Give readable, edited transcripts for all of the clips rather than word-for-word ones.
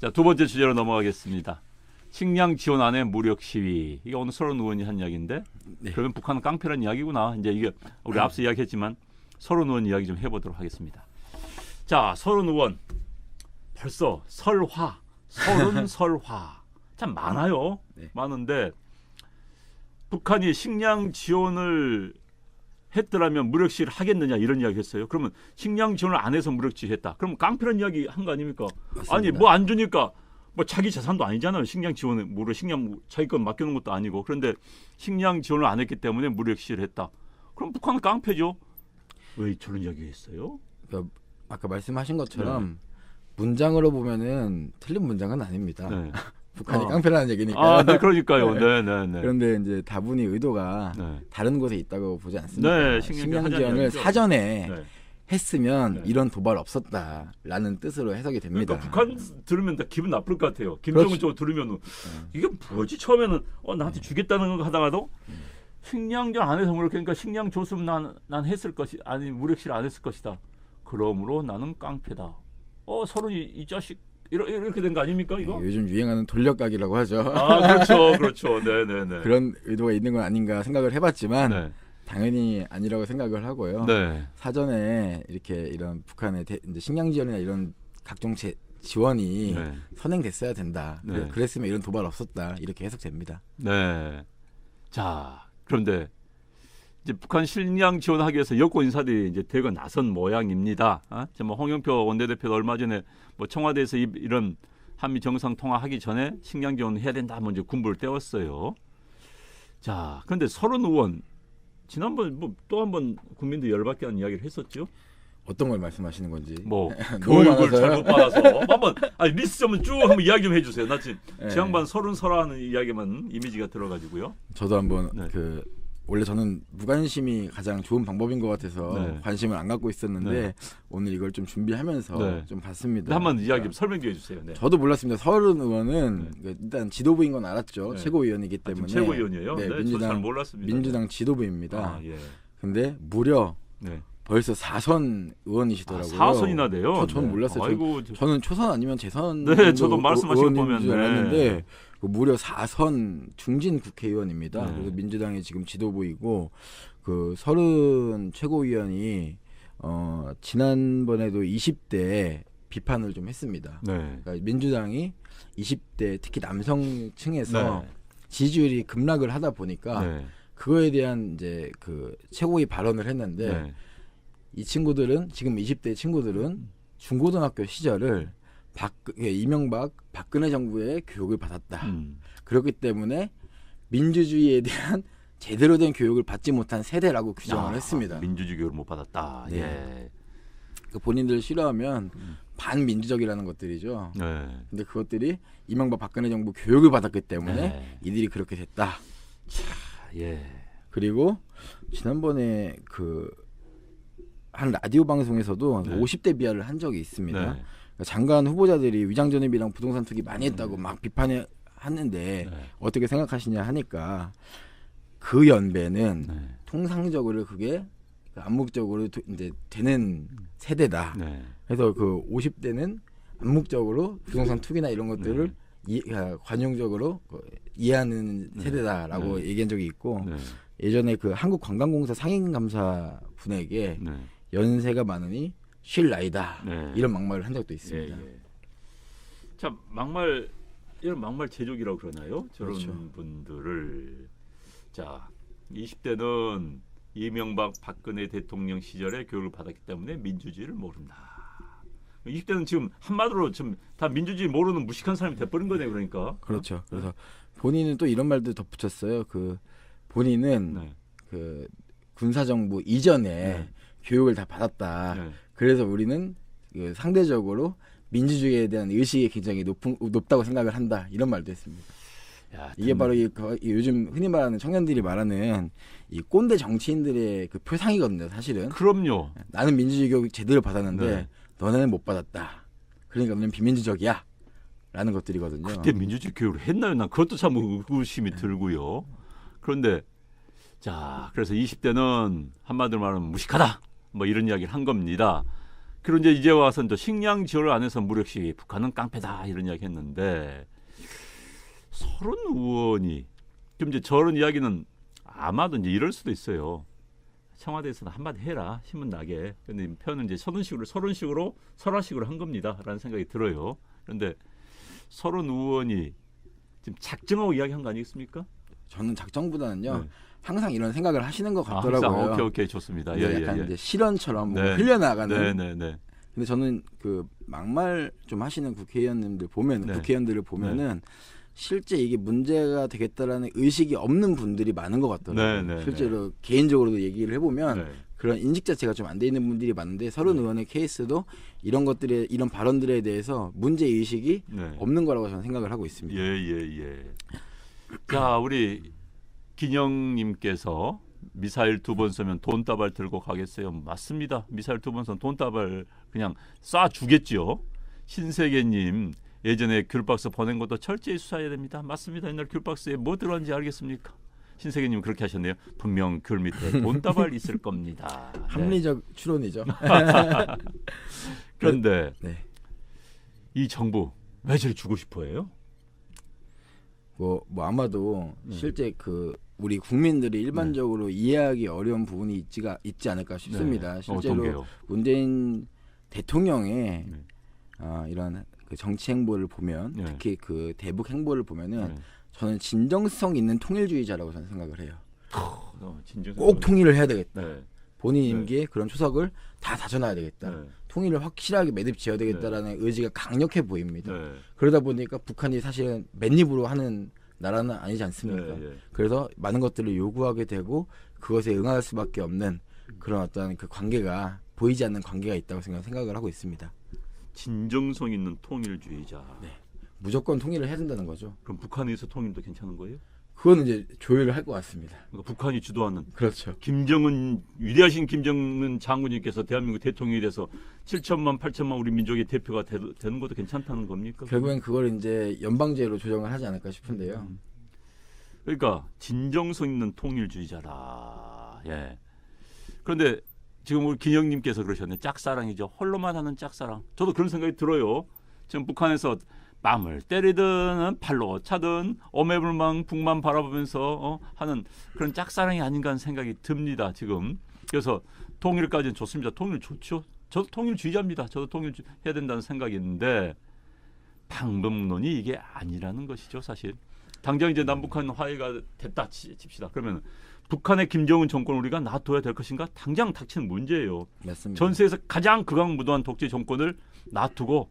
자, 두 번째 주제로 넘어가겠습니다. 식량 지원안의 무력 시위. 이게 오늘 서른 의원이 한 이야기인데 네. 그러면 북한은 깡패란 이야기구나. 이제 이게 우리 앞서 이야기했지만 서른 의원 이야기 좀 해보도록 하겠습니다. 자, 서른 의원 벌써 설화, 서른 설화 참 많아요. 네. 많은데 북한이 식량 지원을 했더라면 무력 시위를 하겠느냐 이런 이야기 했어요. 그러면 식량 지원을 안 해서 무력 시위했다. 그럼 깡패란 이야기 한 거 아닙니까? 맞습니다. 아니 뭐 안 주니까 뭐 자기 재산도 아니잖아요. 식량 지원을 무료 식량 자기 건 맡겨놓은 것도 아니고 그런데 식량 지원을 안 했기 때문에 무력 시위를 했다. 그럼 북한은 깡패죠. 왜 저런 이야기 했어요? 그러니까 아까 말씀하신 것처럼 문장으로 보면은 틀린 문장은 아닙니다. 네. 북한이 깡패라는 얘기니까. 아, 네, 그러니까요. 네, 네, 네. 그런데 이제 다분히 의도가 네. 다른 곳에 있다고 보지 않습니다. 네, 식량 하자는 지원을 이야기죠. 사전에 네. 했으면 네. 이런 도발 없었다라는 뜻으로 해석이 됩니다. 그러니까 북한 들으면 다 기분 나쁠 것 같아요. 김정은 그렇죠. 쪽 들으면 이게 뭐지? 처음에는 나한테 주겠다는 거 하다가도 식량전 안 해서 그러니까 식량 줬으면 난 했을 것이 아니 무력시를 안 했을 것이다. 그러므로 나는 깡패다. 서로 이 자식 이렇게 된 거 아닙니까 이거? 요즘 유행하는 돌려가기라고 하죠. 아 그렇죠, 그렇죠. 네, 네, 네. 그런 의도가 있는 건 아닌가 생각을 해봤지만 네. 당연히 아니라고 생각을 하고요. 네. 사전에 이렇게 이런 북한의 이제 식량 지원이나 이런 각종 지원이 네. 선행됐어야 된다. 네. 그랬으면 이런 도발 없었다. 이렇게 해석됩니다. 네. 자, 그런데 이제 북한 식량 지원하기 위해서 여권 인사들이 이제 대거 나선 모양입니다. 뭐 홍영표 원내대표도 얼마 전에 뭐 청와대에서 이런 한미 정상 통화하기 전에 식량 지원해야 된다 먼저 군부를 떼웠어요. 자, 그런데 서른 의원 지난번 뭐 또 한 번 국민들 열받게 하는 이야기를 했었죠. 어떤 걸 말씀하시는 건지. 뭐 너무 교육을 많아서요. 잘못 받아서 한번 리스트 좀 쭉 한번 이야기 좀 해주세요. 나 지금 네. 지양반 서른 설하는 이야기만 이미지가 들어가지고요. 저도 한번 네. 원래 저는 무관심이 가장 좋은 방법인 것 같아서 네. 관심을 안 갖고 있었는데 네. 오늘 이걸 좀 준비하면서 네. 좀 봤습니다. 한번 이야기 좀 설명해 주세요. 네. 저도 몰랐습니다. 서른 의원은 일단 지도부인 건 알았죠. 네. 최고위원이기 지금 때문에. 최고위원이에요. 네, 네, 저도 잘 몰랐습니다. 민주당 지도부입니다. 아, 예. 근데 무려 네. 벌써 4선 의원이시더라고요. 4선이나 돼요. 저는 몰랐어요. 아이고, 저는 초선 아니면 재선 네, 저도 말씀하신 거 보면 줄 알았는데 네. 무려 4선 중진 국회의원입니다. 네. 그래서 민주당의 지금 지도부이고 그 서른 최고위원이 지난번에도 20대 비판을 좀 했습니다. 네. 그러니까 민주당이 20대 특히 남성층에서 네. 지지율이 급락을 하다 보니까 네. 그거에 대한 이제 그 최고위 발언을 했는데 네. 이 친구들은 지금 20대 친구들은 중고등학교 시절을 이명박 박근혜 정부의 교육을 받았다. 그렇기 때문에 민주주의에 대한 제대로 된 교육을 받지 못한 세대라고 규정을 했습니다. 민주주의 교육을 못 받았다. 네. 예. 그 본인들 싫어하면 반민주적이라는 것들이죠. 네. 근데 그것들이 이명박 박근혜 정부 교육을 받았기 때문에 네. 이들이 그렇게 됐다. 예. 그리고 지난번에 한 라디오 방송에서도 네. 50대 비하를 한 적이 있습니다. 네. 그러니까 장관 후보자들이 위장전입이랑 부동산 투기 많이 했다고 막 비판을 하는데 네. 어떻게 생각하시냐 하니까 그 연배는 네. 통상적으로 그게 암묵적으로 이제 되는 세대다. 네. 그래서 그 50대는 암묵적으로 부동산 투기나 이런 것들을 관용적으로 이해하는 세대다라고 네. 얘기한 적이 있고 네. 예전에 그 한국관광공사 상임감사 분에게 네. 연세가 많으니 쉴 나이다 네. 이런 막말을 한 적도 있습니다. 예, 예. 자, 이런 막말 제조기라고 그러나요? 저런 그렇죠. 분들을 자, 20대는 이명박 박근혜 대통령 시절에 교육을 받았기 때문에 민주주의를 모른다. 20대는 지금 한마디로 좀 다 민주주의 모르는 무식한 사람이 돼버린 거네 그러니까. 그렇죠. 그래서 본인은 또 이런 말도 덧붙였어요. 본인은 네. 군사정부 이전에 네. 교육을 다 받았다. 네. 그래서 우리는 상대적으로 민주주의에 대한 의식이 굉장히 높다고 생각을 한다. 이런 말도 했습니다. 야, 이게 바로 요즘 흔히 말하는 청년들이 말하는 이 꼰대 정치인들의 그 표상이거든요. 사실은. 그럼요. 나는 민주주의 교육 제대로 받았는데 네. 너네는 못 받았다. 그러니까 너는 비민주적이야. 라는 것들이거든요. 그때 민주주의 교육을 했나요? 난 그것도 참 의구심이 들고요. 그런데 자, 그래서 20대는 한마디로 말하면 무식하다. 뭐 이런 이야기를 한 겁니다. 그리고 이제 와서 또 식량 지원을 안 해서 무력시 북한은 깡패다 이런 이야기 했는데 서른 의원이 좀 이제 저런 이야기는 아마도 이제 이럴 수도 있어요. 청와대에서는 한마디 해라 신문 나게. 근데 표현은 이제 서른식으로 설화식으로 한 겁니다라는 생각이 들어요. 그런데 서른 의원이 지금 작정하고 이야기한 거 아니겠습니까? 저는 작정보다는요. 네. 항상 이런 생각을 하시는 것 같더라고요. 오케이 좋습니다. 약간 이제 실언처럼 뭐 네. 흘려나가는. 네. 근데 저는 그 막말 좀 하시는 국회의원님들 보면 네. 국회의원들을 보면은 실제 이게 문제가 되겠다라는 의식이 없는 분들이 많은 것 같더라고요. 네. 실제로 개인적으로도 얘기를 해보면 네. 그런 인식 자체가 좀 안 돼 있는 분들이 많은데 서른 의원의 케이스도 이런 것들에 이런 발언들에 대해서 문제 의식이 없는 거라고 저는 생각을 하고 있습니다. 예. 자, 우리 기영님께서 미사일 2번 쏘면 돈다발 들고 가겠어요. 맞습니다. 미사일 2번 쏘면 돈다발 그냥 쏴 주겠죠. 신세계님 예전에 귤박스 보낸 것도 철저히 수사해야 됩니다. 맞습니다. 옛날 귤박스에 뭐 들어왔는지 알겠습니까? 신세계님 그렇게 하셨네요. 분명 귤 밑에 돈다발 있을 겁니다. 합리적 추론이죠. 그런데 네. 이 정부 왜 저리 주고 싶어해요? 뭐 아마도 실제 그 우리 국민들이 일반적으로 이해하기 어려운 부분이 있지 않을까 싶습니다. 실제로 문재인 대통령의 이런 그 정치 행보를 보면 특히 그 대북 행보를 보면은 저는 진정성 있는 통일주의자라고 저는 생각을 해요. 꼭 통일을 해야 되겠다. 본인 임기에 그런 초석을 다 다져놔야 되겠다. 통일을 확실하게 매듭지어야 되겠다라는 의지가 강력해 보입니다. 그러다 보니까 북한이 사실은 맨입으로 하는 나라는 아니지 않습니까? 그래서 많은 것들을 요구하게 되고 그것에 응할 수밖에 없는 그런 어떤 그 관계가 보이지 않는 관계가 있다고 생각을 하고 있습니다. 진정성 있는 통일주의자. 네. 무조건 통일을 해야 된다는 거죠. 그럼 북한에서 통일도 괜찮은 거예요? 그거는 이제 조율을 할 것 같습니다. 그러니까 북한이 주도하는. 그렇죠. 위대하신 김정은 장군님께서 대한민국 대통령이 돼서 7천만 8천만 우리 민족의 대표가 되는 것도 괜찮다는 겁니까? 결국엔 그걸 이제 연방제로 조정을 하지 않을까 싶은데요. 그러니까 진정성 있는 통일주의자라. 예. 그런데 지금 우리 기영님께서 그러셨네. 짝사랑이죠. 홀로만 하는 짝사랑. 저도 그런 생각이 들어요. 지금 북한에서 맘을 때리든 팔로 차든 어매불망 북만 바라보면서 하는 그런 짝사랑이 아닌가 하는 생각이 듭니다. 지금. 그래서 통일까지는 좋습니다. 통일 좋죠. 저도 통일주의자입니다. 저도 통일 해야 된다는 생각이 있는데 방법론이 이게 아니라는 것이죠. 사실. 당장 이제 남북한 화해가 됐다 칩시다. 그러면 북한의 김정은 정권을 우리가 놔둬야 될 것인가? 당장 닥치는 문제예요. 맞습니다. 전 세계에서 가장 극악무도한 독재 정권을 놔두고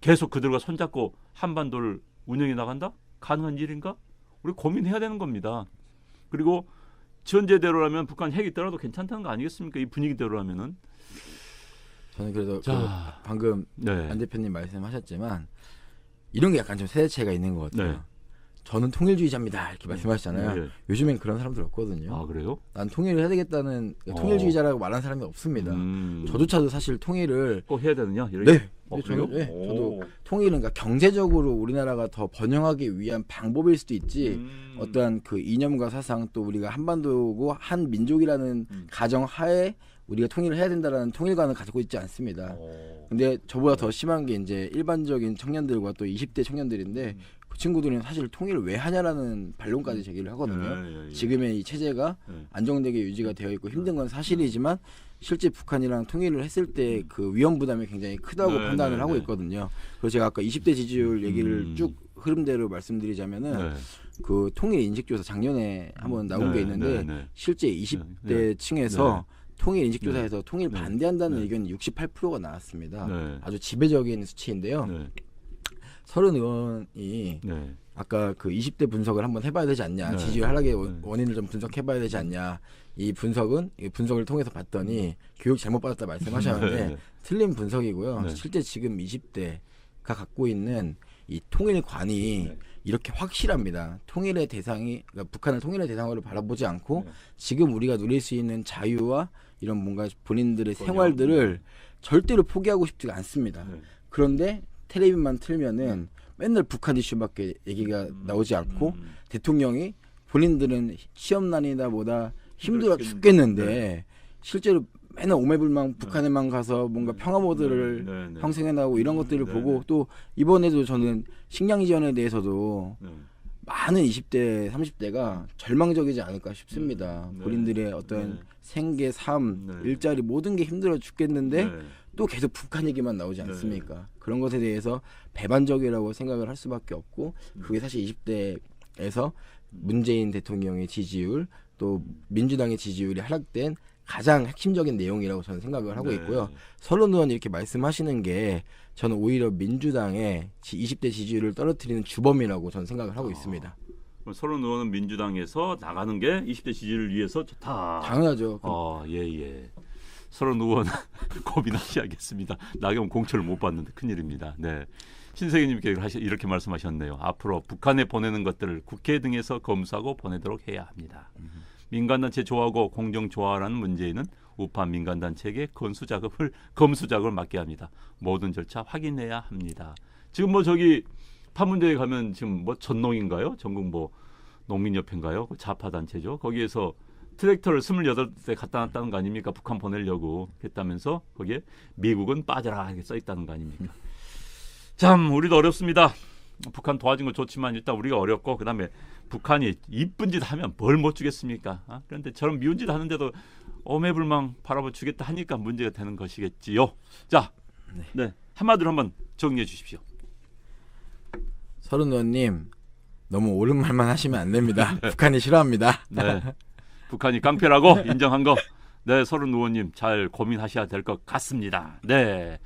계속 그들과 손잡고 한반도를 운영해 나간다? 가능한 일인가? 우리 고민해야 되는 겁니다. 그리고 전제대로라면 북한 핵이 떠나도 괜찮다는 거 아니겠습니까? 이 분위기대로라면은. 저는 그래도 방금 안 대표님 말씀하셨지만 이런 게 약간 좀 세대 차이가 있는 것 같아요. 저는 통일주의자입니다 이렇게 말씀하시잖아요. 요즘엔 그런 사람들 없거든요. 아 그래요? 난 통일을 해야 되겠다는 통일주의자라고 말하는 사람이 없습니다. 저조차도 사실 통일을 꼭 해야 되느냐? 네. 저도 통일은 그러니까 경제적으로 우리나라가 더 번영하기 위한 방법일 수도 있지 어떠한 그 이념과 사상 또 우리가 한반도고 한 민족이라는 가정 하에 우리가 통일을 해야 된다라는 통일관을 가지고 있지 않습니다. 근데 저보다 더 심한 게 이제 일반적인 청년들과 또 20대 청년들인데 그 친구들은 사실 통일을 왜 하냐라는 반론까지 제기를 하거든요. 지금의 이 체제가 안정되게 유지가 되어 있고 힘든 건 사실이지만 실제 북한이랑 통일을 했을 때 그 위험 부담이 굉장히 크다고 판단을 하고 있거든요. 그래서 제가 아까 20대 지지율 얘기를 쭉 흐름대로 말씀드리자면은 그 통일 인식조사 작년에 한번 나온 게 있는데 실제 20대 층에서 통일 인식조사에서 통일 반대한다는 의견이 68%가 나왔습니다. 아주 지배적인 수치인데요. 서른 의원이 아까 그 20대 분석을 한번 해봐야 되지 않냐, 지지율 하락의 원인을 좀 분석해봐야 되지 않냐. 이 분석을 통해서 봤더니 교육 잘못 받았다 말씀하셨는데 틀린 분석이고요. 실제 지금 20대가 갖고 있는 이 통일관이 이렇게 확실합니다. 통일의 대상이 그러니까 북한을 통일의 대상으로 바라보지 않고 지금 우리가 누릴 수 있는 자유와 이런 뭔가 본인들의 생활들을 절대로 포기하고 싶지가 않습니다. 그런데 텔레비만 틀면은 맨날 북한 이슈밖에 얘기가 나오지 않고 대통령이 본인들은 시험난이다 뭐다 힘들어 죽겠는데 실제로 맨날 오매불망 북한에만 가서 뭔가 평화 모드를 네, 네. 형성해 나오고 이런 것들을 네, 보고 네. 또 이번에도 저는 식량 지원에 대해서도 네. 많은 20대, 30대가 절망적이지 않을까 싶습니다. 네. 본인들의 어떤 네. 생계, 삶, 네. 일자리 모든 게 힘들어 죽겠는데 네. 또 계속 북한 얘기만 나오지 네. 않습니까? 그런 것에 대해서 배반적이라고 생각을 할 수밖에 없고 그게 사실 20대에서 문재인 대통령의 지지율 또 민주당의 지지율이 하락된 가장 핵심적인 내용이라고 저는 생각을 하고 네. 있고요. 서른 의원 이렇게 말씀하시는 게 저는 오히려 민주당의 20대 지지율을 떨어뜨리는 주범이라고 저는 생각을 하고 있습니다. 서른 의원은 민주당에서 나가는 게 20대 지지를 위해서 좋다. 당연하죠. 예. 서른 의원 고민하셔야겠습니다. 나경원 공천을 못 받는데 큰일입니다. 네. 신세계님께 이렇게 말씀하셨네요. 앞으로 북한에 보내는 것들을 국회 등에서 검수하고 보내도록 해야 합니다. 민간단체 조하고 공정 조화라는 문재인은 우파 민간단체에게 검수 작업을 맡게 합니다. 모든 절차 확인해야 합니다. 지금 뭐 저기 판문대에 가면 지금 뭐 전농인가요? 전국 뭐 농민협회인가요? 좌파 단체죠. 거기에서 트랙터를 28대 갖다 놨다는 거 아닙니까? 북한 보내려고 했다면서 거기에 미국은 빠져라 이렇게 써 있다는 거 아닙니까? 참 우리도 어렵습니다. 북한 도와준 거 좋지만 일단 우리가 어렵고 그다음에 북한이 이쁜 짓 하면 뭘 못 주겠습니까? 그런데 저런 미운 짓 하는데도 오매불망 바라봐 주겠다 하니까 문제가 되는 것이겠지요. 자, 네. 한마디로 한번 정리해 주십시오. 서른 의원님 너무 옳은 말만 하시면 안 됩니다. 북한이 싫어합니다. 네. 북한이 깡패라고 인정한 거. 네, 서른 의원님 잘 고민하셔야 될 것 같습니다. 네.